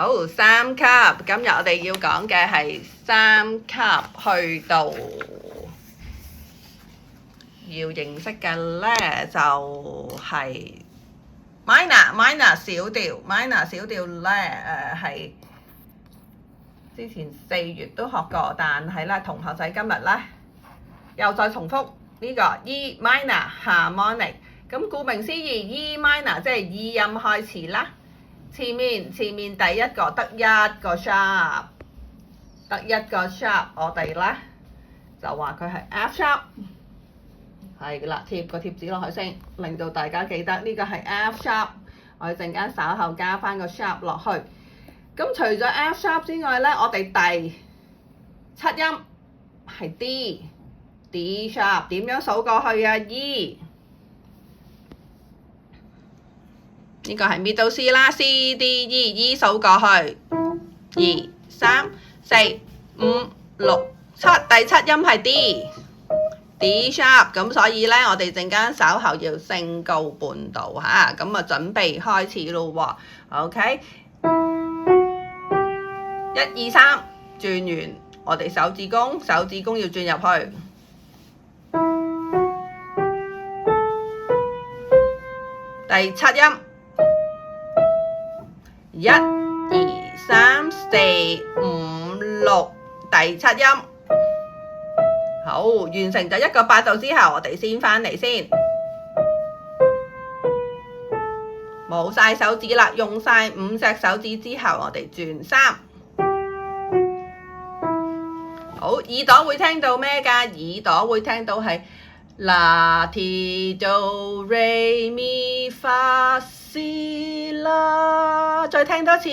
好，三級，今日我哋要講嘅係三級去到要認識嘅呢，就係 minor 小調，minor 小調呢係之前4月都學過，但係呢同學仔今日呢又再重複呢個 E minor harmonic。咁顧名思義 ，E minor 即係 E 音開始啦。前面第一個得一個 sharp， 我哋咧就話佢係 F sharp， 係啦，貼個貼紙落去先，令到大家記得呢個係 F sharp。我哋陣間稍後加翻個 sharp 落去。咁除咗 F sharp 之外咧，我哋第7音係 D sharp， 點樣數過去啊 ？E。呢個係 middle C 啦 ，C D E 數過去，2、3、4、5、6、7，第7音係 D sharp， 咁所以呢，我哋陣間稍後要升高半度嚇，咁啊準備開始咯喎 ，OK， 1、2、3轉完，我哋手指公要轉入去，第7音。1、2、3、4、5、6，第7音。好，完成咗一個8度之後，我哋先返嚟先。冇晒手指啦，用晒5隻手指之後，我哋轉3。好，耳朵會聽到咩㗎？耳朵會聽到係啦、ti、do、re、mi、fa、si、la，再聽多次。